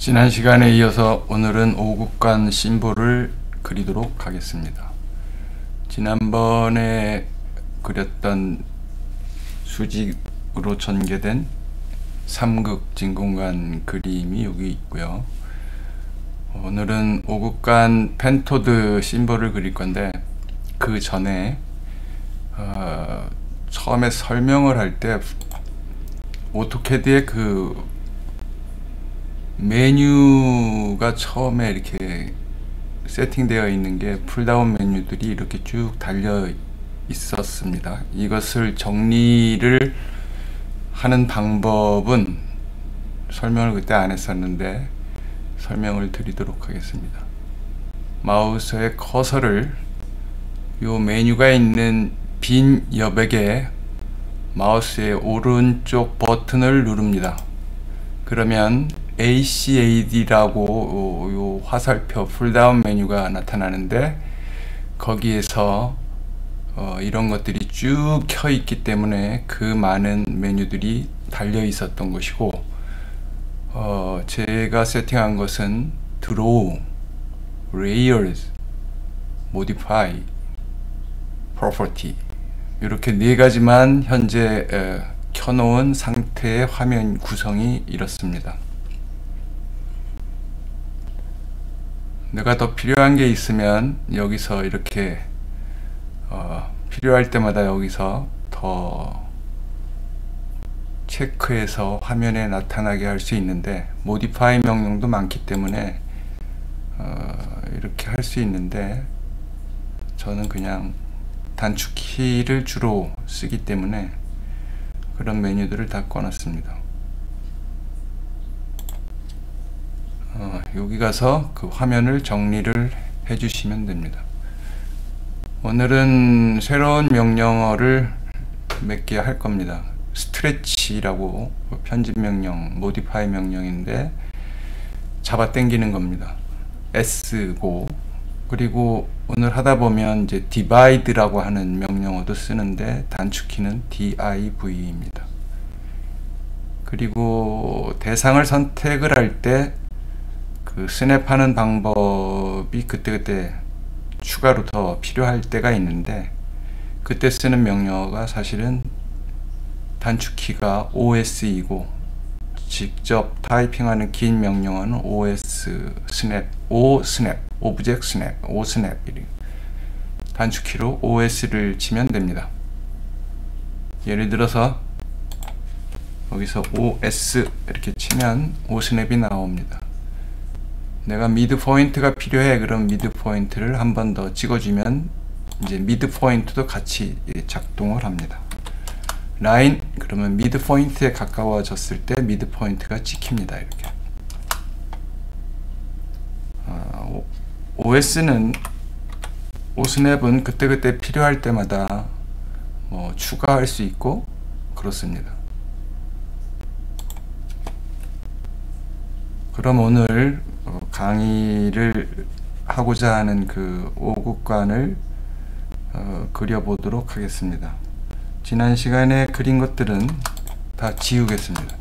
지난 시간에 이어서 오늘은 오국간 심볼을 그리도록 하겠습니다. 지난번에 그렸던 수직으로 전개된 삼극 진공관 그림이 여기 있고요. 오늘은 오국간 펜토드 심볼을 그릴 건데, 그 전에 처음에 설명을 할 때 오토캐드의 그 메뉴가 처음에 이렇게 세팅되어 있는 게 풀다운 메뉴들이 이렇게 쭉 달려 있었습니다. 이것을 정리를 하는 방법은 설명을 그때 안 했었는데 설명을 드리도록 하겠습니다. 마우스의 커서를 요 메뉴가 있는 빈 여백에 마우스의 오른쪽 버튼을 누릅니다. 그러면 ACAD라고 요 화살표 풀다운 메뉴가 나타나는데, 거기에서 이런 것들이 쭉 켜 있기 때문에 그 많은 메뉴들이 달려 있었던 것이고, 제가 세팅한 것은 Draw, Layers, Modify, Property 이렇게 네 가지만 현재 켜놓은 상태의 화면 구성이 이렇습니다. 내가 더 필요한 게 있으면 여기서 이렇게 필요할 때마다 여기서 더 체크해서 화면에 나타나게 할 수 있는데, 모디파이 명령도 많기 때문에 이렇게 할 수 있는데, 저는 그냥 단축키를 주로 쓰기 때문에 그런 메뉴들을 다 꺼놨습니다. 여기 가서 그 화면을 정리를 해 주시면 됩니다. 오늘은 새로운 명령어를 몇 개 할 겁니다. 스트레치라고 편집 명령, 모디파이 명령인데 잡아 당기는 겁니다. S고, 그리고 오늘 하다 보면 이제 divide라고 하는 명령어도 쓰는데 단축키는 DIV입니다. 그리고 대상을 선택을 할 때 그 스냅하는 방법이 그때그때 추가로 더 필요할 때가 있는데, 그때 쓰는 명령어가 사실은 단축키가 OS이고, 직접 타이핑하는 긴 명령어는 OS 스냅, O 스냅, 오브젝트 스냅, O 스냅, 단축키로 OS를 치면 됩니다. 예를 들어서 여기서 OS 이렇게 치면 O 스냅이 나옵니다. 내가 미드 포인트가 필요해. 그럼 미드 포인트를 한 번 더 찍어주면 이제 미드 포인트도 같이 작동을 합니다. 라인, 그러면 미드 포인트에 가까워졌을 때 미드 포인트가 찍힙니다. 이렇게. OS는 오스냅은 그때그때 필요할 때마다 추가할 수 있고 그렇습니다. 그럼 오늘 강의를 하고자 하는 그 오국관을 그려보도록 하겠습니다. 지난 시간에 그린 것들은 다 지우겠습니다.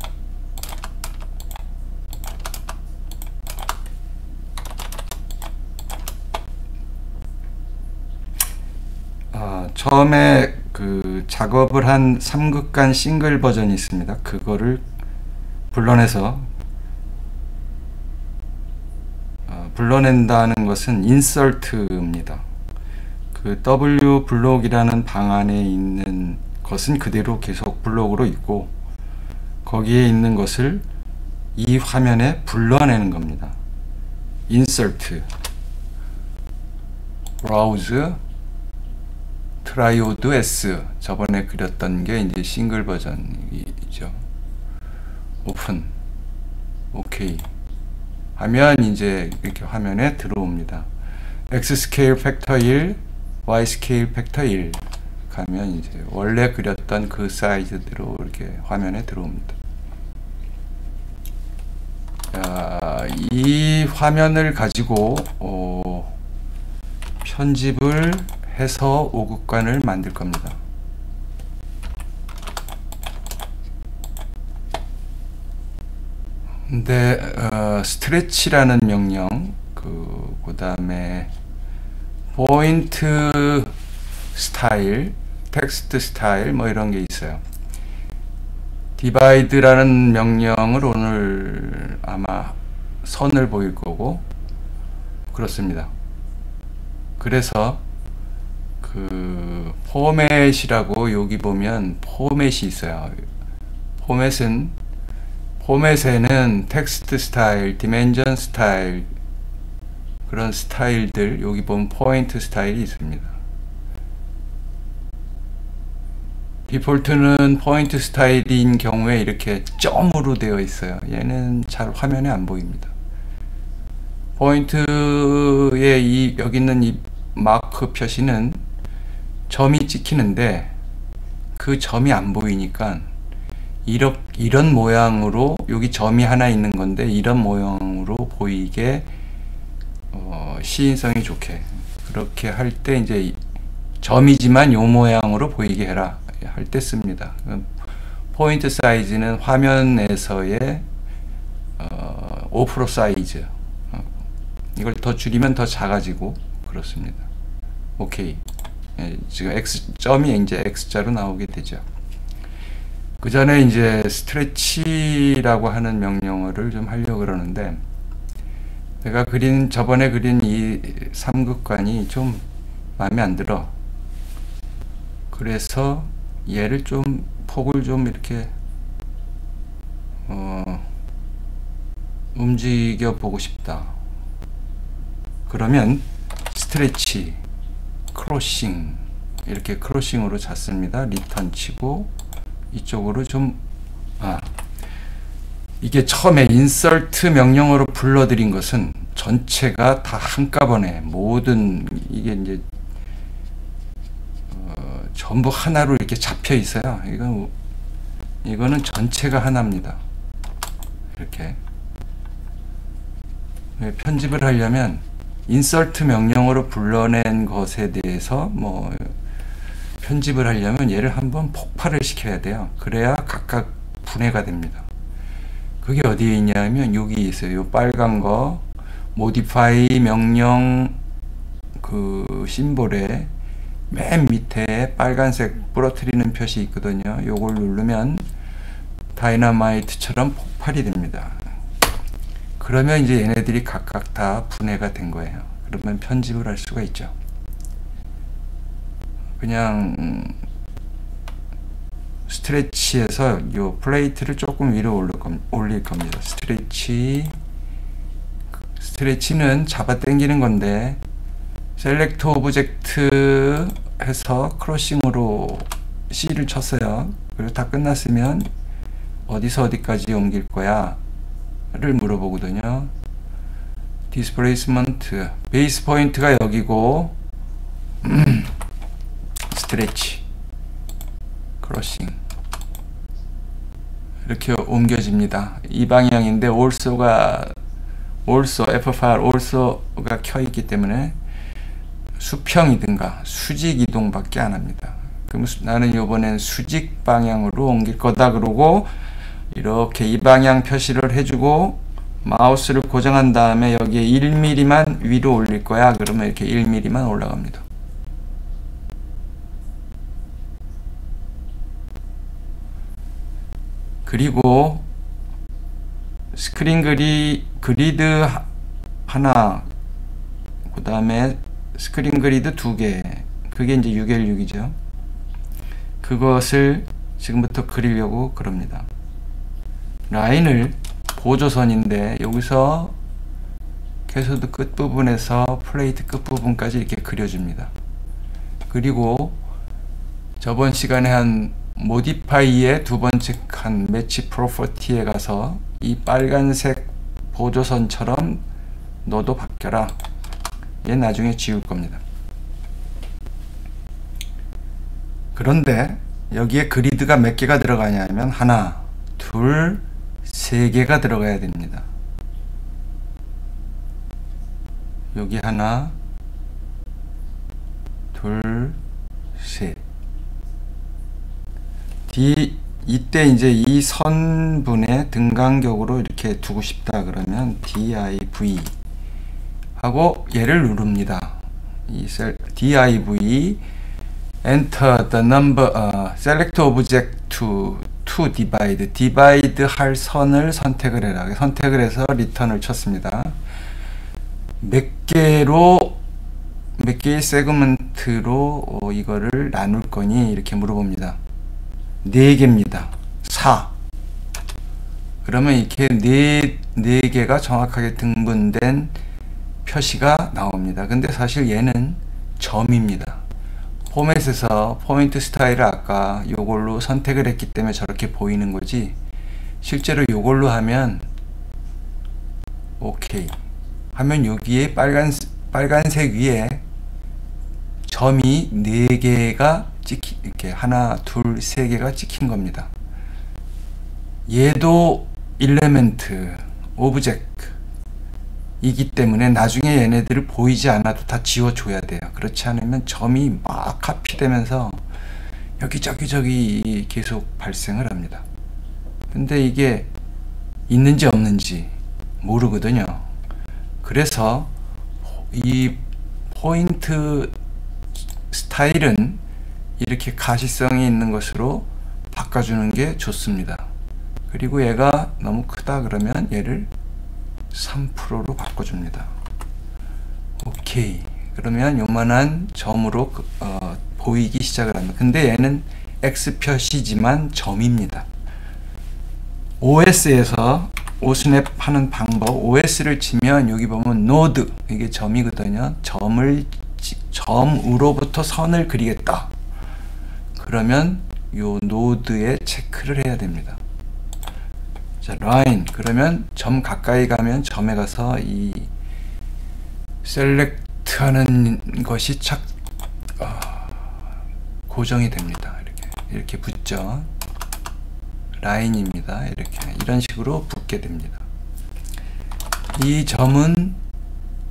처음에 그 작업을 한 삼극간 싱글 버전이 있습니다. 그거를 불러낸다는 것은 인설트입니다. 그 W 블록이라는 방안에 있는 것은 그대로 계속 블록으로 있고, 거기에 있는 것을 이 화면에 불러내는 겁니다. 인설트, 브라우즈, 트라이오드 S, 저번에 그렸던 게 이제 싱글 버전이죠. 오픈, 오케이 하면 이제 이렇게 화면에 들어옵니다. X 스케일 팩터 1, Y 스케일 팩터 1 가면 이제 원래 그렸던 그 사이즈대로 이렇게 화면에 들어옵니다. 이 화면을 가지고 편집을 해서 오국관을 만들 겁니다. 근데 스트레치라는 명령, 그 다음에 포인트 스타일, 텍스트 스타일 뭐 이런 게 있어요. 디바이드라는 명령을 오늘 아마 선을 보일 거고 그렇습니다. 그래서 그 포맷이라고 여기 보면 포맷이 있어요. 포맷에는 텍스트 스타일, 디멘전 스타일, 그런 스타일들, 여기 보면 포인트 스타일이 있습니다. 디폴트는 포인트 스타일인 경우에 이렇게 점으로 되어 있어요. 얘는 잘 화면에 안 보입니다. 포인트에 여기 있는 이 마크 표시는 점이 찍히는데 그 점이 안 보이니까 이런 모양으로, 여기 점이 하나 있는 건데 이런 모양으로 보이게 시인성이 좋게 그렇게 할 때 이제 점이지만 요 모양으로 보이게 해라 할 때 씁니다. 포인트 사이즈는 화면에서의 5% 사이즈, 이걸 더 줄이면 더 작아지고 그렇습니다. 오케이. 지금 X점이 이제 X자로 나오게 되죠. 그 전에 이제 스트레치라고 하는 명령어를 좀 하려고 그러는데, 내가 저번에 그린 이 삼극관이 좀 마음에 안 들어. 그래서 얘를 좀 폭을 좀 이렇게 움직여 보고 싶다. 그러면 스트레치, 크로싱, 이렇게 크로싱으로 잤습니다. 리턴 치고 이쪽으로 좀 이게 처음에 인서트 명령어로 불러드린 것은 전체가 다 한꺼번에 모든 이게 이제 전부 하나로 이렇게 잡혀 있어요. 이거는 전체가 하나입니다. 이렇게 편집을 하려면 인서트 명령어로 불러낸 것에 대해서 뭐 편집을 하려면 얘를 한번 폭발을 시켜야 돼요. 그래야 각각 분해가 됩니다. 그게 어디에 있냐면 여기 있어요. 요 빨간 거 modify 명령 그 심볼에 맨 밑에 빨간색 부러뜨리는 표시 있거든요. 요걸 누르면 다이너마이트처럼 폭발이 됩니다. 그러면 이제 얘네들이 각각 다 분해가 된 거예요. 그러면 편집을 할 수가 있죠. 그냥 스트레치에서 요 플레이트를 조금 위로 올릴 겁니다. 스트레치는 잡아 당기는 건데 셀렉트 오브젝트 해서 크로싱으로 C를 쳤어요. 그리고 다 끝났으면 어디서 어디까지 옮길 거야 를 물어보거든요. 디스플레이스먼트, 베이스 포인트가 여기고 스트레치, 크로싱 이렇게 옮겨집니다. 이 방향인데 also가 F8 also가 켜 있기 때문에 수평이든가 수직 이동밖에 안 합니다. 그럼 나는 이번엔 수직 방향으로 옮길 거다 그러고 이렇게 이 방향 표시를 해주고 마우스를 고정한 다음에 여기에 1mm만 위로 올릴 거야. 그러면 이렇게 1mm만 올라갑니다. 그리고 스크린 그리드 하나, 그 다음에 스크린 그리드 2개, 그게 이제 6L6이죠. 그것을 지금부터 그리려고 그럽니다. 라인을 보조선인데 여기서 캐서드 끝부분에서 플레이트 끝부분까지 이렇게 그려줍니다. 그리고 저번 시간에 한 모디파이의 두 번째 칸 매치 프로퍼티에 가서 이 빨간색 보조선처럼 너도 바뀌어라. 얘 나중에 지울 겁니다. 그런데 여기에 그리드가 몇 개가 들어가냐면 하나, 둘, 세 개가 들어가야 됩니다. 여기 하나, 둘, 셋. 이때 이제 이 선분의 등간격으로 이렇게 두고 싶다 그러면 div 하고 얘를 누릅니다. 이 div enter the number select object to divide 할 선을 선택을 해라. 선택을 해서 리턴을 쳤습니다. 몇 개의 세그먼트로 이거를 나눌 거니 이렇게 물어봅니다. 4개입니다. 4. 그러면 이렇게 4개가 정확하게 등분된 표시가 나옵니다. 근데 사실 얘는 점입니다. 포맷에서 포인트 스타일을 아까 요걸로 선택을 했기 때문에 저렇게 보이는 거지, 실제로 요걸로 하면 오케이 하면 여기에 빨간색 위에 점이 4개가 이렇게 하나, 둘, 3개가 찍힌 겁니다. 얘도 일레멘트, 오브젝트 이기 때문에 나중에 얘네들을 보이지 않아도 다 지워줘야 돼요. 그렇지 않으면 점이 막 카피되면서 여기저기 계속 발생을 합니다. 근데 이게 있는지 없는지 모르거든요. 그래서 이 포인트 스타일은 이렇게 가시성이 있는 것으로 바꿔주는 게 좋습니다. 그리고 얘가 너무 크다 그러면 얘를 3%로 바꿔줍니다. 오케이. 그러면 요만한 점으로 보이기 시작을 합니다. 근데 얘는 X 표시지만 점입니다. OS에서 오스냅 하는 방법, OS를 치면 여기 보면 노드, 이게 점이거든요. 점으로부터 선을 그리겠다. 그러면 요 노드에 체크를 해야 됩니다. 자, 라인. 그러면 점 가까이 가면 점에 가서 이 셀렉트 하는 것이 고정이 됩니다. 이렇게 붙죠. 라인입니다. 이런 식으로 붙게 됩니다. 이 점은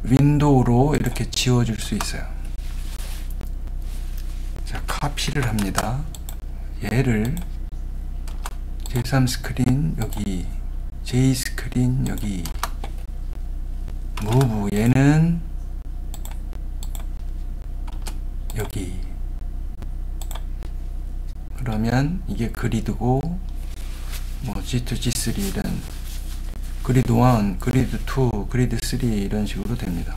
윈도우로 이렇게 지워줄 수 있어요. 자, 카피를 합니다. 얘를 j3 스크린 여기, j 스크린 여기, move 얘는 여기. 그러면 이게 그리드고, 뭐 G2, G3 이런 그리드 1, 그리드 2, 그리드 3 이런 식으로 됩니다.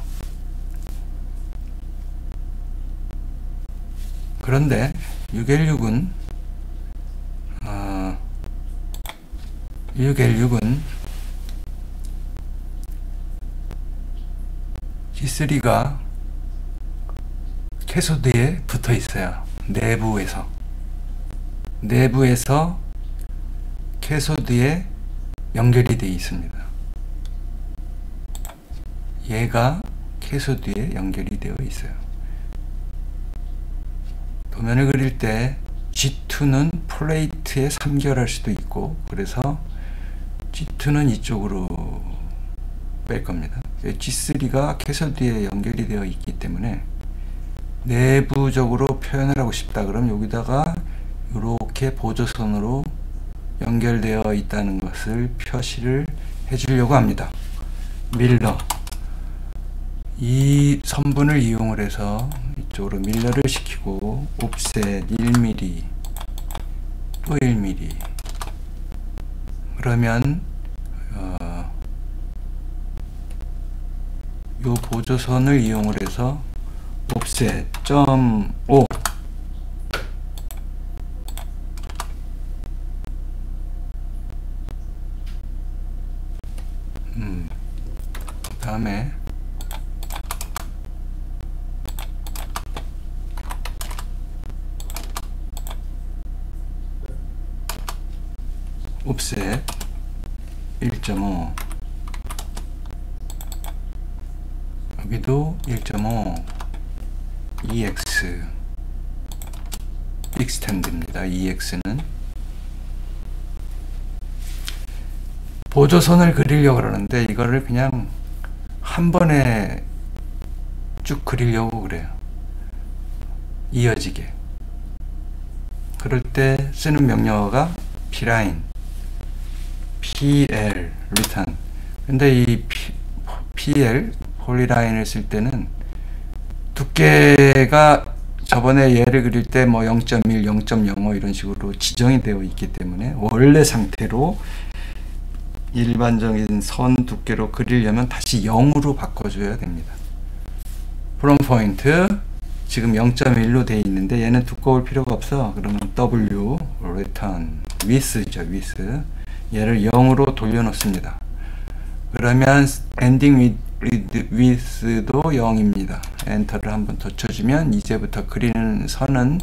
그런데 6L6은 G3가 캐소드에 붙어 있어요. 내부에서 캐소드에 연결이 되어 있습니다. 얘가 캐소드에 연결이 되어 있어요. 도면을 그릴 때 G2는 플레이트에 3결할 수도 있고, 그래서 G2는 이쪽으로 뺄 겁니다. G3가 캐소드에 연결이 되어 있기 때문에 내부적으로 표현을 하고 싶다 그럼 여기다가 이렇게 보조선으로 연결되어 있다는 것을 표시를 해주려고 합니다. 밀러, 이 선분을 이용을 해서 이쪽으로 밀러를 시키고 옵셋 1mm 또 1mm, 그러면 요 보조선을 이용을 해서 옵셋 0.5 다음에 옵셋 1.5 여기도 1.5 EX 익스텐드입니다. EX는 보조선을 그리려고 그러는데 이거를 그냥 한 번에 쭉 그리려고 그래요. 이어지게. 그럴 때 쓰는 명령어가 P라인, PL, 리턴. 근데 이 PL, 폴리라인을 쓸 때는 두께가 저번에 얘를 그릴 때 뭐 0.1, 0.05 이런 식으로 지정이 되어 있기 때문에 원래 상태로 일반적인 선 두께로 그리려면 다시 0으로 바꿔줘야 됩니다. from 포인트 지금 0.1로 되어 있는데 얘는 두꺼울 필요가 없어. 그러면 W return width죠. width. 얘를 0으로 돌려놓습니다. 그러면 ending width도 0입니다. 엔터를 한번 더 쳐주면 이제부터 그리는 선은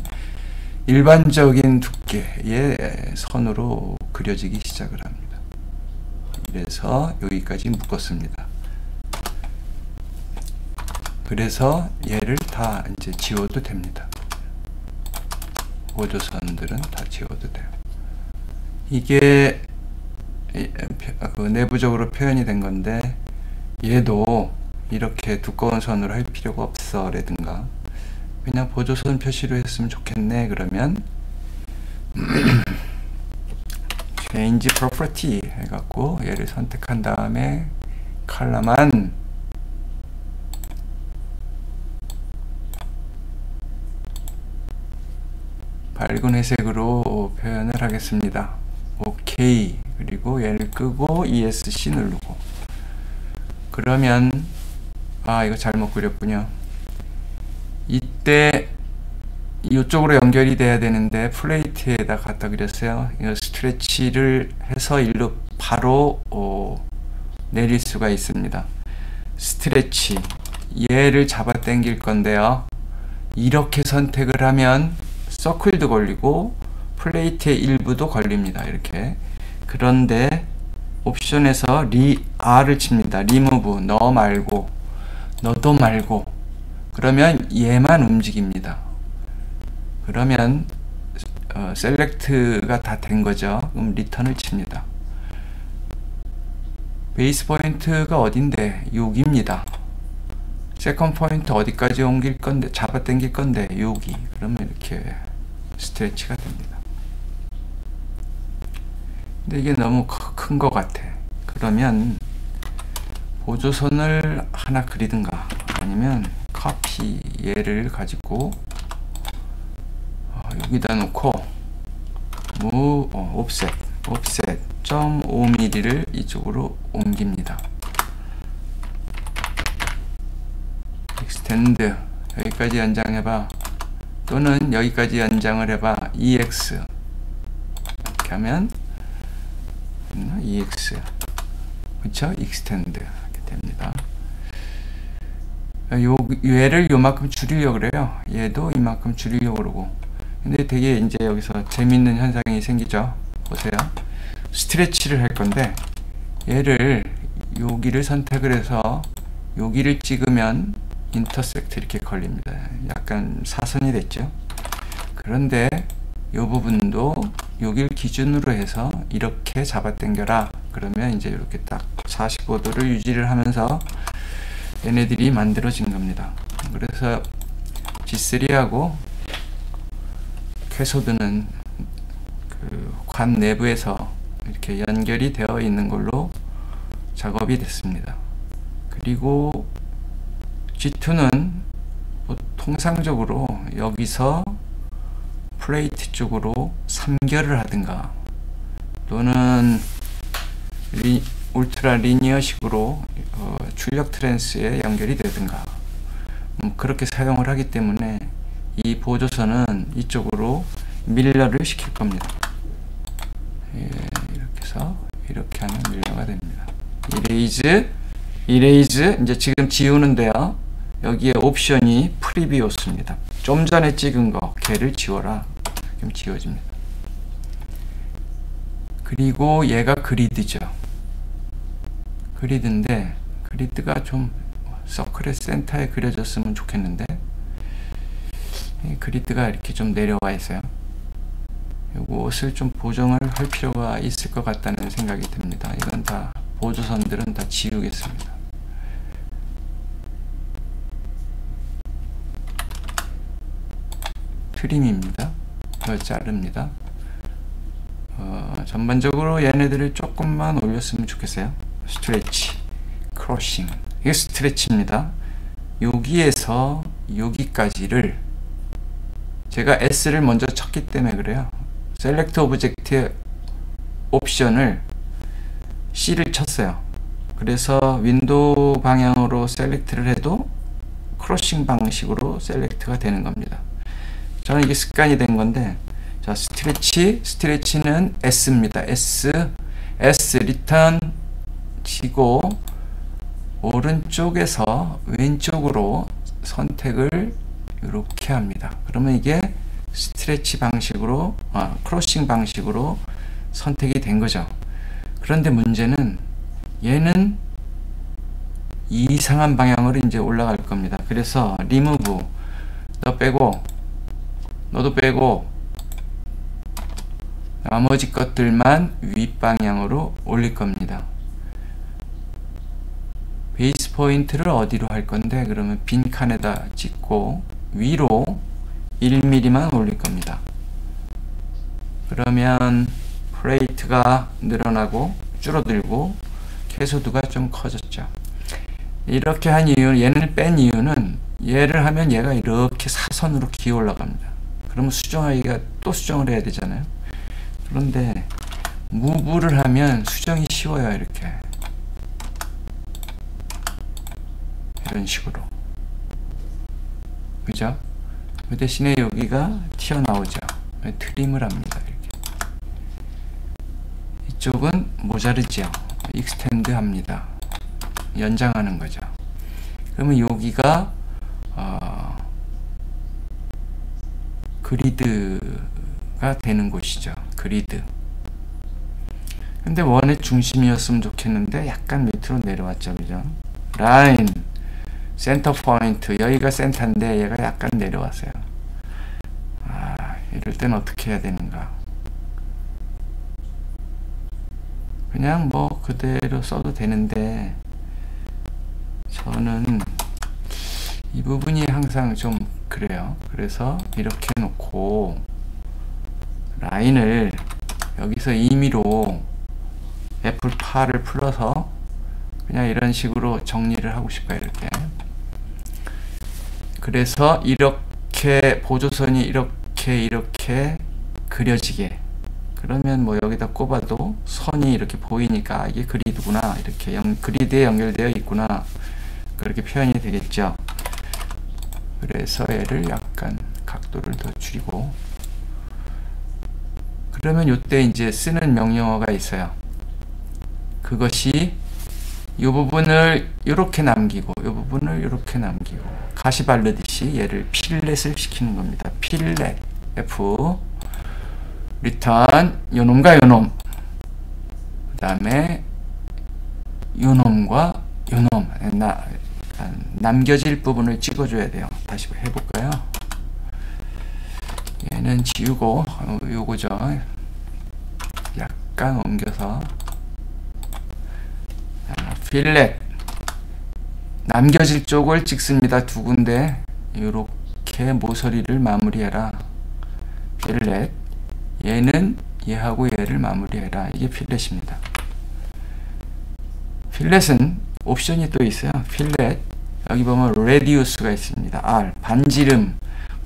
일반적인 두께의 선으로 그려지기 시작을 합니다. 그래서 여기까지 묶었습니다. 그래서 얘를 다 이제 지워도 됩니다. 보조선들은 다 지워도 돼요. 이게 내부적으로 표현이 된 건데 얘도 이렇게 두꺼운 선으로 할 필요가 없어 라든가 그냥 보조선 표시로 했으면 좋겠네 그러면 change property 해갖고 얘를 선택한 다음에 컬러만 밝은 회색으로 표현을 하겠습니다. OK. 그리고 얘를 끄고 ESC 누르고 그러면 이거 잘못 그렸군요. 이때 이쪽으로 연결이 돼야 되는데 플레이트에다 갖다 그렸어요. 이거 스트레치를 해서 일로 바로 내릴 수가 있습니다. 스트레치 얘를 잡아 당길 건데요. 이렇게 선택을 하면 서클도 걸리고 플레이트의 일부도 걸립니다. 이렇게. 그런데 옵션에서 R을 칩니다. 리무브 너 말고 너도 말고 그러면 얘만 움직입니다. 그러면 셀렉트가 다 된 거죠. 그럼 리턴을 칩니다. 베이스 포인트가 어딘데? 여기입니다. 세컨 포인트 어디까지 옮길 건데 잡아 당길 건데 여기. 그러면 이렇게 스트레치가 됩니다. 근데 이게 너무 큰 것 같아. 그러면 보조선을 하나 그리든가 아니면 커피 얘를 가지고 여기다 놓고 offset 0.5mm를 이쪽으로 옮깁니다. extend 여기까지 연장해봐 또는 여기까지 연장을 해봐 EX 이렇게 하면 EX 그쵸? extend 이렇게 됩니다. 얘를 요만큼 줄이려고 그래요. 얘도 이만큼 줄이려고 그러고 근데 되게 이제 여기서 재밌는 현상이 생기죠. 보세요. 스트레치를 할 건데 얘를 여기를 선택을 해서 여기를 찍으면 인터섹트 이렇게 걸립니다. 약간 사선이 됐죠. 그런데 이 부분도 여기를 기준으로 해서 이렇게 잡아 당겨라. 그러면 이제 이렇게 딱 45도를 유지를 하면서 얘네들이 만들어진 겁니다. 그래서 G3하고 캐소드는 그 관 내부에서 이렇게 연결이 되어 있는 걸로 작업이 됐습니다. 그리고 G2는 통상적으로 여기서 플레이트 쪽으로 3결을 하든가 또는 울트라 리니어 식으로 출력 트랜스에 연결이 되든가 그렇게 사용을 하기 때문에 이 보조선은 이쪽으로 밀러를 시킬 겁니다. 이렇게 해서 이렇게 하면 밀러가 됩니다. 이레이즈 이제 지금 지우는데요. 여기에 옵션이 프리비오스입니다. 좀 전에 찍은 거 걔를 지워라. 그럼 지워집니다. 그리고 얘가 그리드죠. 그리드인데 그리드가 좀 서클의 센터에 그려졌으면 좋겠는데 그리드가 이렇게 좀 내려와 있어요. 이것을 좀 보정을 할 필요가 있을 것 같다는 생각이 듭니다. 이건 다 보조선들은 다 지우겠습니다. 트림입니다. 이걸 자릅니다. 전반적으로 얘네들을 조금만 올렸으면 좋겠어요. 스트레치, 크로싱. 이게 스트레치입니다. 여기에서 여기까지를 제가 S를 먼저 쳤기 때문에 그래요. 셀렉트 오브젝트의 옵션을 C를 쳤어요. 그래서 윈도우 방향으로 셀렉트를 해도 크로싱 방식으로 셀렉트가 되는 겁니다. 저는 이게 습관이 된 건데, 자, 스트레치는 S입니다. S 리턴 치고 오른쪽에서 왼쪽으로 선택을 이렇게 합니다. 그러면 이게 스트레치 방식으로, 크로싱 방식으로 선택이 된 거죠. 그런데 문제는 얘는 이상한 방향으로 이제 올라갈 겁니다. 그래서 리무브, 너 빼고, 너도 빼고, 나머지 것들만 윗방향으로 올릴 겁니다. 베이스 포인트를 어디로 할 건데, 그러면 빈칸에다 찍고 위로 1mm만 올릴 겁니다. 그러면 플레이트가 늘어나고 줄어들고 캐소드가 좀 커졌죠. 이렇게 한 이유, 얘는 뺀 이유는 얘를 하면 얘가 이렇게 사선으로 기어 올라갑니다. 그러면 수정하기가 또 수정을 해야 되잖아요. 그런데 무브를 하면 수정이 쉬워요. 이렇게 이런 식으로, 그죠? 그 대신에 여기가 튀어나오죠. 트림을 합니다. 이렇게. 이쪽은 모자르죠. 익스텐드 합니다. 연장하는 거죠. 그러면 여기가 그리드가 되는 곳이죠. 그리드. 근데 원의 중심이었으면 좋겠는데 약간 밑으로 내려왔죠. 그죠? 라인, 센터 포인트, 여기가 센터인데 얘가 약간 내려왔어요. 이럴 땐 어떻게 해야 되는가? 그냥 뭐 그대로 써도 되는데, 저는 이 부분이 항상 좀 그래요. 그래서 이렇게 놓고 라인을 여기서 임의로 F8을 풀어서 그냥 이런 식으로 정리를 하고 싶어요. 이렇게. 그래서 이렇게 보조선이 이렇게 그려지게, 그러면 뭐 여기다 꼽아도 선이 이렇게 보이니까 이게 그리드구나, 이렇게 그리드에 연결되어 있구나, 그렇게 표현이 되겠죠. 그래서 얘를 약간 각도를 더 줄이고, 그러면 이때 이제 쓰는 명령어가 있어요. 그것이 이 부분을 이렇게 남기고 이 부분을 이렇게 남기고, 가시 바르듯이 얘를 필렛을 시키는 겁니다. 필렛 F 리턴 요놈과 요놈, 그 다음에 요놈과 요놈, 남겨질 부분을 찍어줘야 돼요. 다시 해볼까요? 얘는 지우고 요거죠. 약간 옮겨서 필렛 남겨질 쪽을 찍습니다. 두 군데. 이렇게 모서리를 마무리해라. 필렛, 얘는 얘하고 얘를 마무리해라. 이게 필렛입니다. 필렛은 옵션이 또 있어요. 필렛, 여기 보면 레디우스가 있습니다. R, 반지름,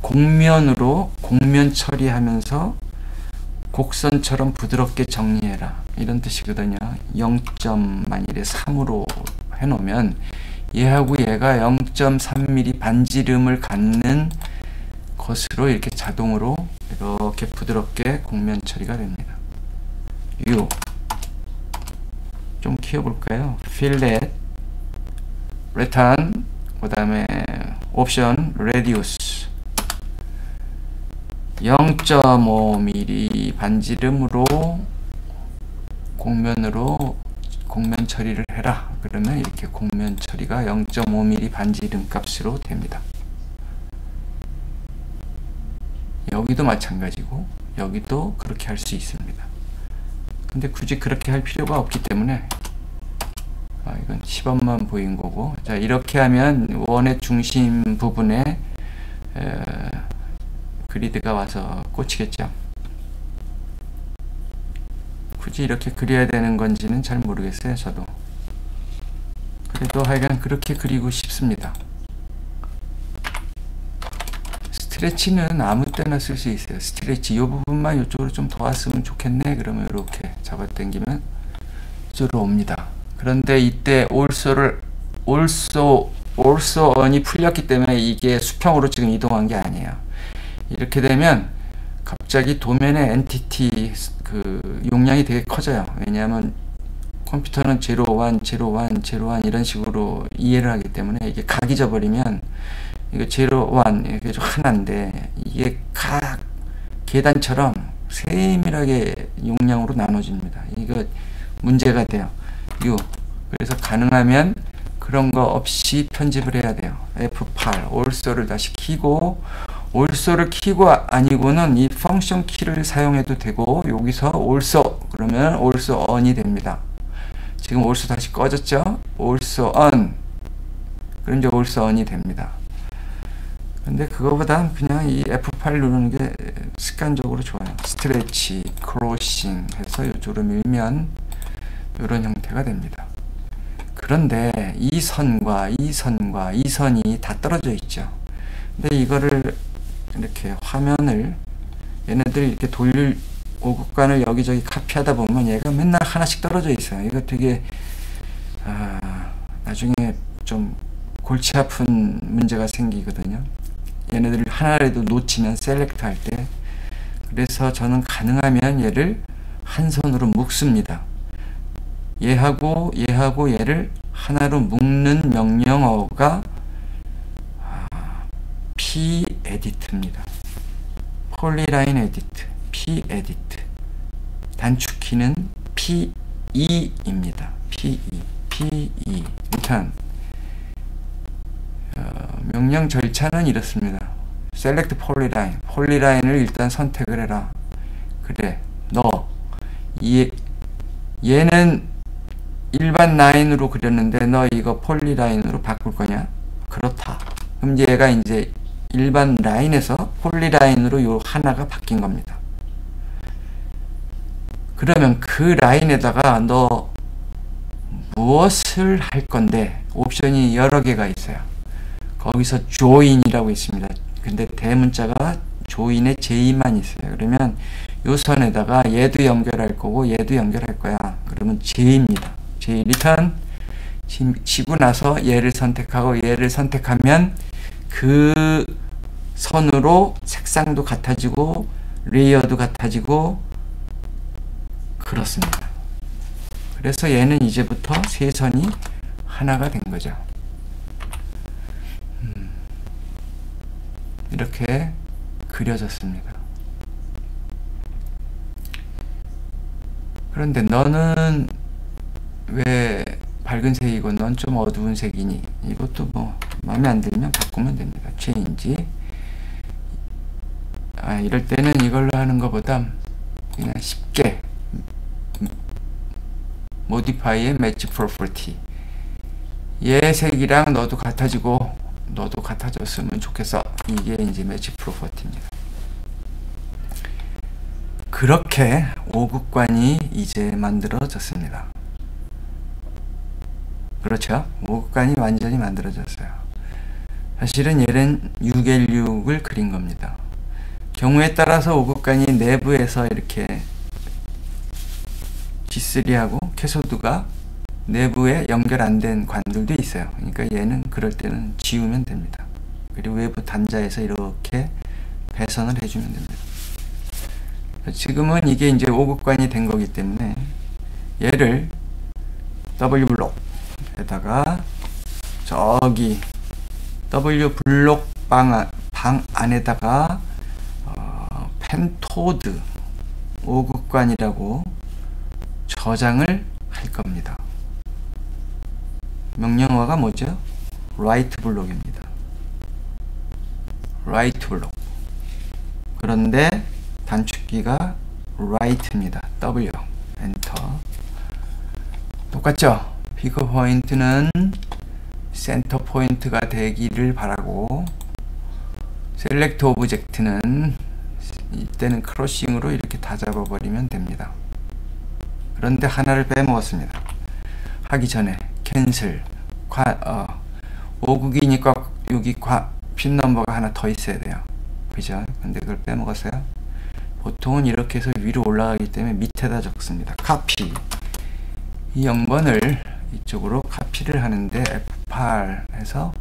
곡면으로 곡면 처리하면서 곡선처럼 부드럽게 정리해라, 이런 뜻이거든요. 0점 만일에 3으로 해놓으면 얘하고 얘가 0.3mm 반지름을 갖는 것으로 이렇게 자동으로 이렇게 부드럽게 곡면 처리가 됩니다. U 좀 키워볼까요? 필렛, return, 그 다음에 옵션 레디우스 0.5mm 반지름으로 곡면으로 곡면 처리를 해라. 그러면 이렇게 곡면 처리가 0.5mm 반지름 값으로 됩니다. 여기도 마찬가지고 여기도 그렇게 할 수 있습니다. 근데 굳이 그렇게 할 필요가 없기 때문에 이건 10원만 보인 거고, 자, 이렇게 하면 원의 중심 부분에 그리드가 와서 꽂히겠죠. 굳이 이렇게 그려야 되는 건지는 잘 모르겠어요. 저도. 그래도 하여간 그렇게 그리고 싶습니다. 스트레치는 아무 때나 쓸 수 있어요. 스트레치 이 부분만 이쪽으로 좀 도왔으면 좋겠네. 그러면 이렇게 잡아당기면 이쪽으로 옵니다. 그런데 이때 alsoon이 풀렸기 때문에 이게 수평으로 지금 이동한 게 아니에요. 이렇게 되면 갑자기 도면의 엔티티 그 용량이 되게 커져요. 왜냐하면 컴퓨터는 0, 1, 0, 1, 0, 1 이런 식으로 이해를 하기 때문에 이게 각이 져버리면 이거 0, 1 이게 좀 하나인데 이게 각 계단처럼 세밀하게 용량으로 나눠집니다. 이거 문제가 돼요. 그래서 가능하면 그런 거 없이 편집을 해야 돼요. F8 also를 다시 키고 also를 키고 아니고는 이 펑션 키를 사용해도 되고 여기서 also 그러면 also on이 됩니다. 지금 also 다시 꺼졌죠? also on 그럼 이제 also on이 됩니다. 근데 그거보다 그냥 이 F8 누르는 게 습관적으로 좋아요. 스트레치, 크로싱 해서 이쪽으로 밀면 이런 형태가 됩니다. 그런데 이 선과 이 선과 이 선이 다 떨어져 있죠. 근데 이거를 이렇게 화면을 얘네들 이렇게 돌릴 오극관을 여기저기 카피하다 보면 얘가 맨날 하나씩 떨어져 있어요. 이거 되게 나중에 좀 골치 아픈 문제가 생기거든요. 얘네들을 하나라도 놓치면 셀렉트 할 때. 그래서 저는 가능하면 얘를 한 손으로 묶습니다. 얘하고 얘를 하나로 묶는 명령어가 p-edit입니다. 폴리라인 에디트, p-edit. 단축키는 p-e입니다. p-e. 일단 명령 절차는 이렇습니다. select polyline. 폴리라인을 일단 선택을 해라. 그래, 너 얘는 일반 라인으로 그렸는데 너 이거 폴리라인으로 바꿀 거냐? 그렇다. 그럼 얘가 이제 일반 라인에서 폴리라인으로 요 하나가 바뀐 겁니다. 그러면 그 라인에다가 너 무엇을 할 건데 옵션이 여러 개가 있어요. 거기서 join이라고 있습니다. 근데 대문자가 join의 J만 있어요. 그러면 요 선에다가 얘도 연결할 거고 얘도 연결할 거야. 그러면 J입니다. J 리턴 치고 나서 얘를 선택하고 얘를 선택하면 그 선으로 색상도 같아지고 레이어도 같아지고 그렇습니다. 그래서 얘는 이제부터 세 선이 하나가 된 거죠. 이렇게 그려졌습니다. 그런데 너는 왜 밝은 색이고 넌 좀 어두운 색이니? 이것도 뭐 마음에 안 들면 바꾸면 됩니다. change. 이럴 때는 이걸로 하는 것보다 그냥 쉽게 modify의 match property. 얘 색이랑 너도 같아지고 너도 같아졌으면 좋겠어. 이게 이제 match property입니다. 그렇게 오극관이 이제 만들어졌습니다. 그렇죠? 오극관이 완전히 만들어졌어요. 사실은 얘는 6L6을 그린 겁니다. 경우에 따라서 오극관이 내부에서 이렇게 G3하고 캐소드가 내부에 연결 안 된 관들도 있어요. 그러니까 얘는 그럴 때는 지우면 됩니다. 그리고 외부 단자에서 이렇게 배선을 해주면 됩니다. 지금은 이게 이제 오극관이 된 거기 때문에 얘를 W블록에다가 저기 W블록 방 안에다가 펜토드 오극관이라고 저장을 할 겁니다. 명령어가 뭐죠? write 블록입니다. write 블록. 그런데 단축키가 write입니다. W 엔터. 똑같죠? 피거 포인트는 센터 포인트가 되기를 바라고, 셀렉트 오브젝트는 이때는 크로싱으로 이렇게 다 잡아버리면 됩니다. 그런데 하나를 빼먹었습니다. 하기 전에 캔슬 5국이니까 여기 핀 넘버가 하나 더 있어야 돼요. 그죠? 근데 그걸 빼먹었어요. 보통은 이렇게 해서 위로 올라가기 때문에 밑에다 적습니다. 카피, 이 0번을 이쪽으로 카피를 하는데 F8 해서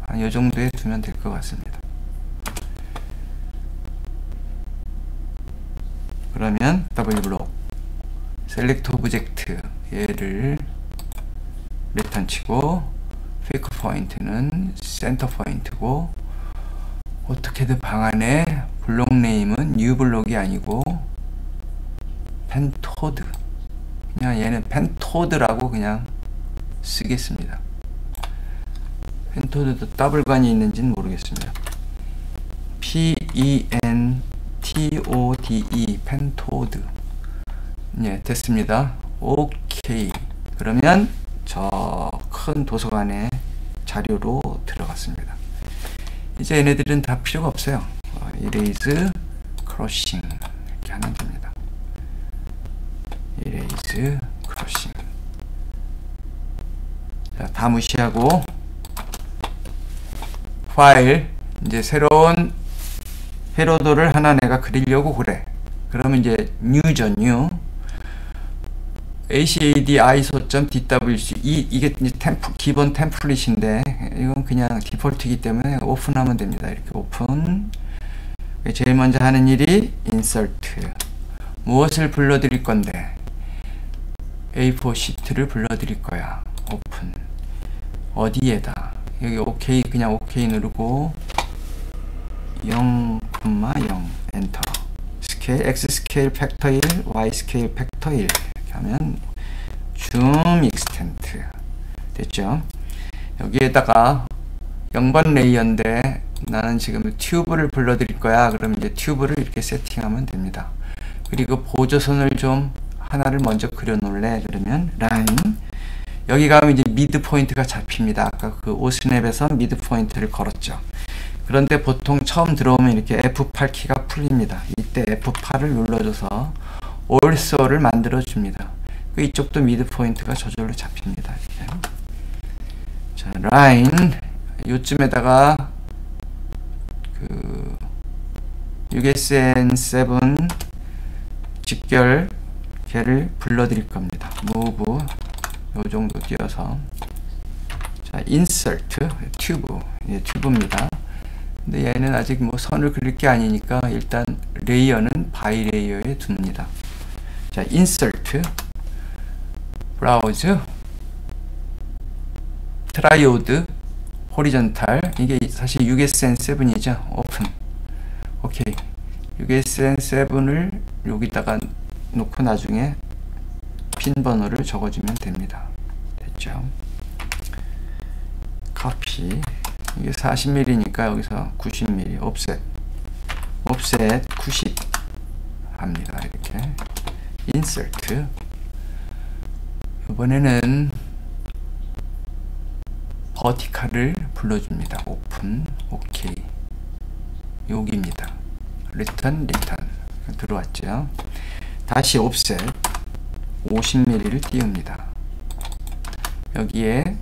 한 요 정도에 두면 될 것 같습니다. 그러면 W블록 셀렉트 오브젝트 얘를 리턴 치고 페이크 포인트는 센터 포인트고, 어떻게든 방 안에 블록 네임은 뉴 블록이 아니고 펜토드, 그냥 얘는 펜토드라고 그냥 쓰겠습니다. 펜토드도 더블관이 있는지는 모르겠습니다. P-E-N-T-O-D-E 펜토드. 예, 됐습니다. 오케이. 그러면 저 큰 도서관의 자료로 들어갔습니다. 이제 얘네들은 다 필요가 없어요. 이레이즈 크로싱 이렇게 하면 됩니다. 이레이즈 크로싱. 자, 다 무시하고 파일, 이제 새로운 회로도를 하나 내가 그리려고 그래. 그러면 이제 뉴죠. 뉴 ACAD ISO.DWC 이게 이제 기본 템플릿인데 이건 그냥 디폴트이기 때문에 오픈하면 됩니다. 이렇게 오픈. 제일 먼저 하는 일이 인서트. 무엇을 불러드릴 건데 A4 시트를 불러드릴 거야. 오픈. 어디에다? 여기 OK, 그냥 OK 누르고 0,0 엔터. 스케일 X 스케일 팩터 1, Y 스케일 팩터 1 이렇게 하면 줌 익스텐트 됐죠. 여기에다가 0번 레이어인데 나는 지금 튜브를 불러드릴 거야. 그럼 이제 튜브를 이렇게 세팅하면 됩니다. 그리고 보조선을 좀 하나를 먼저 그려 놓을래. 그러면 라인, 여기 가면 이제 미드 포인트가 잡힙니다. 아까 그 오스냅에서 미드 포인트를 걸었죠. 그런데 보통 처음 들어오면 이렇게 F8 키가 풀립니다. 이때 F8을 눌러줘서 올소를 만들어 줍니다. 그 이쪽도 미드 포인트가 저절로 잡힙니다. 이렇게. 자, 라인 요쯤에다가 그 USN7 직결 걔를 불러드릴 겁니다. move 요 정도 띄어서, 자, insert 튜브, 예, 튜브입니다. 근데 얘는 아직 뭐 선을 그릴 게 아니니까 일단 레이어는 바이 레이어에 둡니다. 자, insert browse 트라이오드 호리전탈, 이게 사실 USN7이죠. 오픈. 오케이. USN7을 여기다가 놓고 나중에 핀 번호를 적어주면 됩니다. 됐죠? 카피. 이게 40mm니까 여기서 90mm 옵셋 90 합니다. 이렇게 인서트. 이번에는 버티칼을 불러줍니다. 오픈. 오케이. 여기입니다. 리턴 들어왔죠. 다시 옵셋 50mm를 띄웁니다. 여기에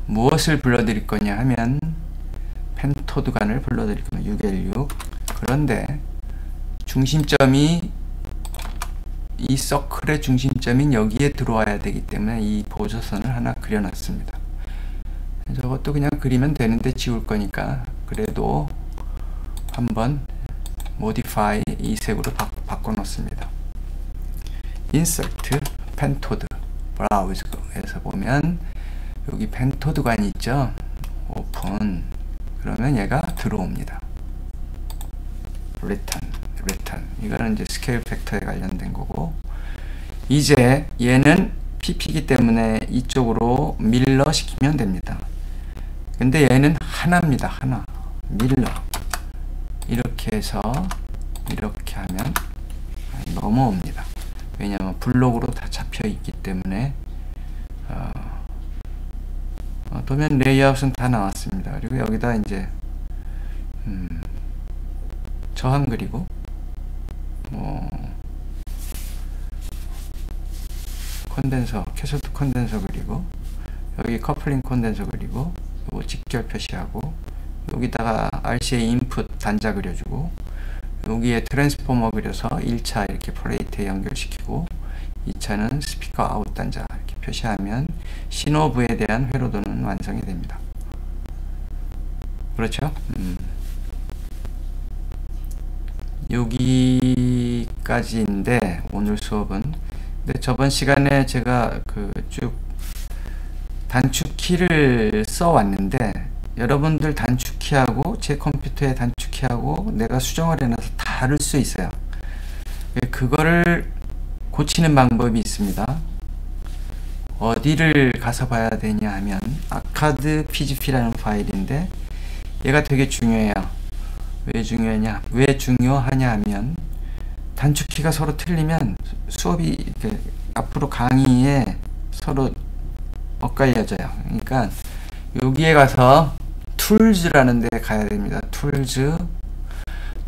무엇을 불러드릴 거냐 하면 펜토드관을 불러드릴 겁니다. 6L6. 그런데 중심점이, 이 서클의 중심점인 여기에 들어와야 되기 때문에 이 보조선을 하나 그려놨습니다. 저것도 그냥 그리면 되는데 지울 거니까 그래도 한번 modify 이 색으로 바꿔 놓습니다. insert 펜토드 browse에서 보면 여기 펜토드관이 있죠. 오픈. 그러면 얘가 들어옵니다. return. 이거는 이제 스케일 팩터에 관련된 거고, 이제 얘는 PP이기 때문에 이쪽으로 밀러 시키면 됩니다. 근데 얘는 하나입니다. 하나. 밀러. 이렇게 해서 이렇게 하면 넘어옵니다. 왜냐하면 블록으로 다 잡혀 있기 때문에. 도면 레이아웃은 다 나왔습니다. 그리고 여기다 이제 저항 그리고 컨덴서, 캐슬 투 컨덴서 그리고 여기 커플링 컨덴서 그리고 요 직결 표시하고 여기다가 RCA 인풋 단자 그려주고 여기에 트랜스포머 그려서 1차 이렇게 플레이트에 연결시키고 2차는 스피커 아웃 단자 이렇게 표시하면 신호부에 대한 회로도는 완성이 됩니다. 그렇죠? 여기까지인데 오늘 수업은. 근데 저번 시간에 제가 쭉 단축키를 써 왔는데 여러분들 단축키하고 제 컴퓨터의 단축키하고 내가 수정을 해놔서 다를 수 있어요. 그거를 고치는 방법이 있습니다. 어디를 가서 봐야 되냐 하면 아카드 PGP라는 파일인데 얘가 되게 중요해요. 왜 중요하냐 하면 단축키가 서로 틀리면 수업이 앞으로 강의에 서로 엇갈려져요. 그러니까 여기에 가서 툴즈라는 데 가야 됩니다. 툴즈,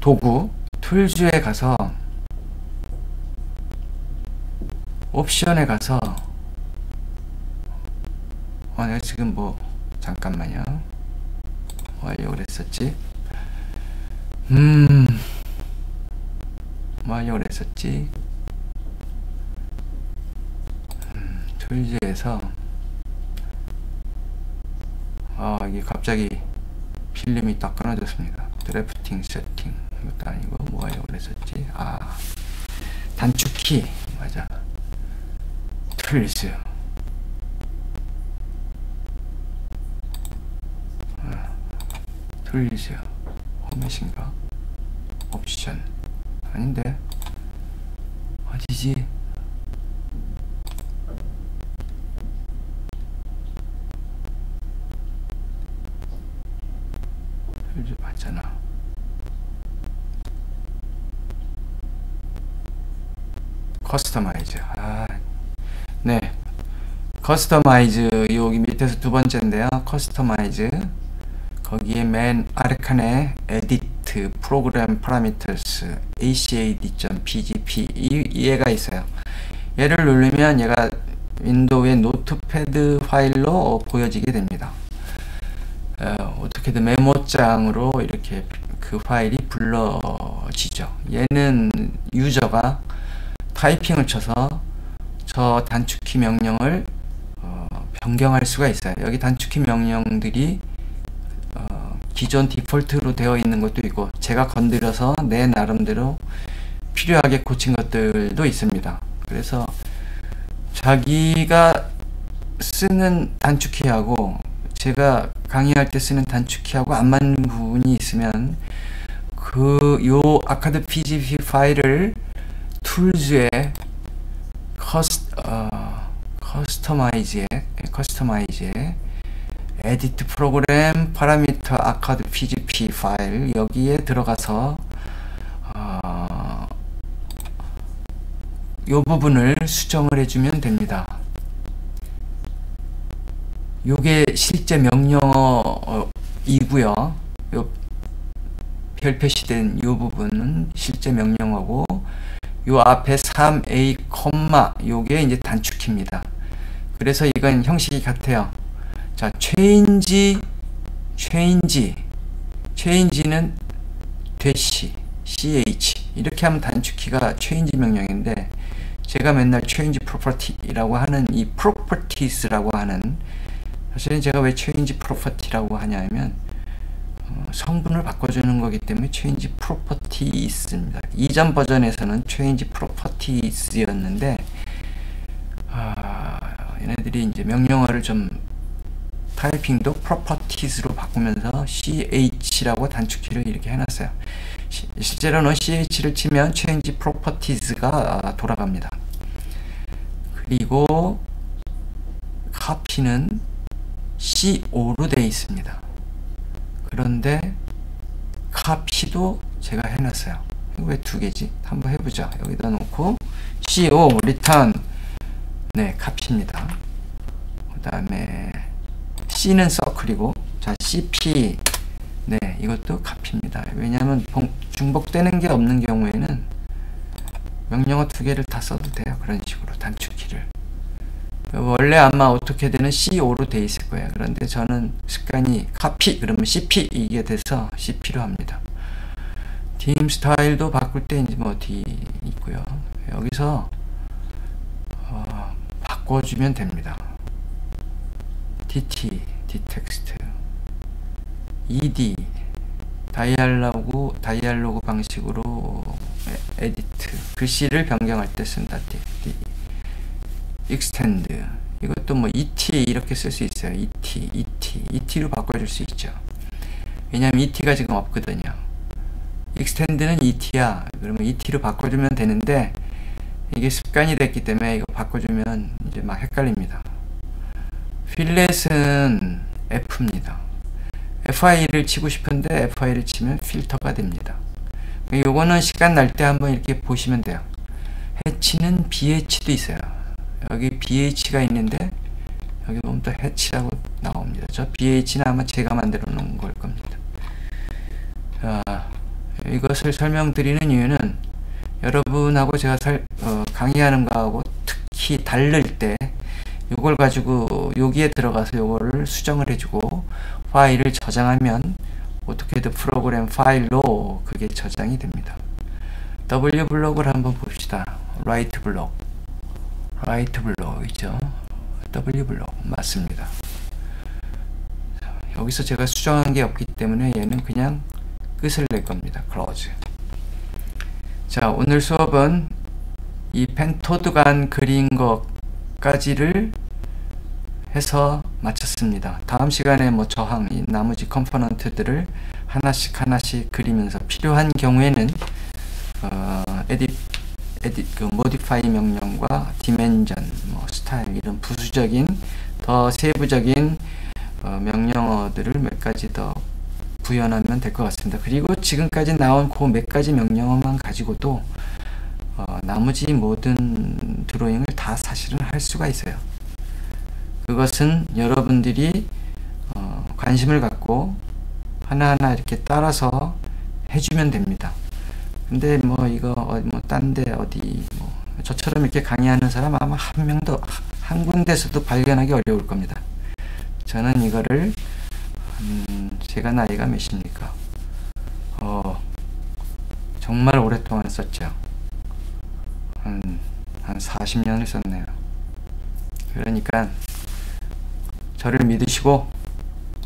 도구, 툴즈에 가서 옵션에 가서 내가 지금 잠깐만요. 뭐 하려고 그랬었지? 뭐 하려고 그랬었지? 툴즈에서 이게 갑자기 필름이 딱 끊어졌습니다. 드래프팅 세팅 이것도 아니고 뭐 하려고 그랬었지? 단축키 맞아. 툴즈 툴즈 포맷인가? 옵션 아닌데 어디지? 툴즈 맞잖아. 커스터마이즈. 네, 커스터마이즈 여기 밑에서 두 번째인데요. 커스터마이즈 거기에 맨 아래칸에 에디트 프로그램 파라미터스 acad.pgp 얘가 있어요. 얘를 누르면 얘가 윈도우의 노트패드 파일로 보여지게 됩니다. 어떻게든 메모장으로 이렇게 그 파일이 불러지죠. 얘는 유저가 타이핑을 쳐서 저 단축키 명령을 변경할 수가 있어요. 여기 단축키 명령들이 기존 디폴트로 되어 있는 것도 있고 제가 건드려서 내 나름대로 필요하게 고친 것들도 있습니다. 그래서 자기가 쓰는 단축키하고 제가 강의할 때 쓰는 단축키하고 안 맞는 부분이 있으면 요 아카드 PGP 파일을 툴즈에 커스터마이즈에 에디트 프로그램 파라미터 아카드 PGP 파일 여기에 들어가서 요 부분을 수정을 해주면 됩니다. 요게 실제 명령어이고요. 요 별 표시된 요 부분은 실제 명령어고 요 앞에 3a, 요게 이제 단축키입니다. 그래서 이건 형식이 같아요. 자, change는 대시, ch 이렇게 하면 단축키가 change 명령인데 제가 맨날 change property라고 하는 이 properties라고 하는 사실은 제가 왜 change property라고 하냐면 성분을 바꿔주는 거기 때문에 change properties입니다. 이전 버전에서는 change properties였는데 얘네들이 이제 명령어를 좀 타이핑도 properties로 바꾸면서 ch라고 단축키를 이렇게 해놨어요. 실제로는 ch를 치면 change properties가 돌아갑니다. 그리고 copy는 co로 되어 있습니다. 그런데 copy도 제가 해놨어요. 왜 두 개지? 한번 해보자. 여기다 놓고 co return 네, copy입니다. 그 다음에 C는 서클이고, 자, CP, 네, 이것도 copy입니다. 왜냐하면 중복되는 게 없는 경우에는 명령어 두 개를 다 써도 돼요. 그런 식으로 단축키를. 원래 아마 오토캐드는 C5로 돼 있을 거예요. 그런데 저는 습관이 카피 그러면 CP 이게 돼서 CP로 합니다. 딤 스타일도 바꿀 때 이제 뭐 D 있고요. 여기서 바꿔주면 됩니다. DT, D텍스트, ED, 다이알로그 방식으로 에디트, 글씨를 변경할 때 쓴다. D, extend, 이것도 뭐 ET 이렇게 쓸 수 있어요. ET로 바꿔줄 수 있죠. 왜냐면 ET가 지금 없거든요. extend는 ET야. 그러면 ET로 바꿔주면 되는데 이게 습관이 됐기 때문에 이거 바꿔주면 이제 막 헷갈립니다. 필렛은 F입니다. FI를 치고 싶은데 FI를 치면 필터가 됩니다. 요거는 시간 날 때 한번 이렇게 보시면 돼요. 해치는 BH도 있어요. 여기 BH가 있는데 여기 보면 또 해치라고 나옵니다. 저 BH는 아마 제가 만들어 놓은 걸 겁니다. 이것을 설명드리는 이유는 여러분하고 제가 강의하는 거하고 특히 다를 때 이걸 가지고 여기에 들어가서 이거를 수정을 해주고 파일을 저장하면 오토캐드 프로그램 파일로 그게 저장이 됩니다. W 블록을 한번 봅시다. 라이트 블록이죠. W 블록 맞습니다. 여기서 제가 수정한 게 없기 때문에 얘는 그냥 끝을 낼 겁니다. close. 자, 오늘 수업은 이 펜토드간 그린 것까지를 해서 마쳤습니다. 다음 시간에 뭐 저항, 이 나머지 컴포넌트들을 하나씩 그리면서 필요한 경우에는 modify 명령과 dimension, 뭐 스타일 이런 부수적인 더 세부적인 명령어들을 몇 가지 더 구현하면 될 것 같습니다. 그리고 지금까지 나온 그 몇 가지 명령어만 가지고도 나머지 모든 드로잉을 다 사실은 할 수가 있어요. 그것은 여러분들이 관심을 갖고 하나하나 이렇게 따라서 해주면 됩니다. 근데 뭐 이거 뭐 딴 데 어디 뭐 저처럼 이렇게 강의하는 사람 아마 한 명도 한 군데서도 발견하기 어려울 겁니다. 저는 이거를 제가 나이가 몇입니까? 정말 오랫동안 썼죠. 한 40년을 썼네요. 그러니까 저를 믿으시고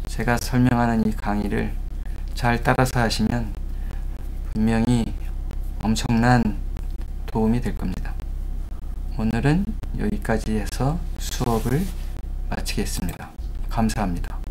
제가 설명하는 이 강의를 잘 따라서 하시면 분명히 엄청난 도움이 될 겁니다. 오늘은 여기까지 해서 수업을 마치겠습니다. 감사합니다.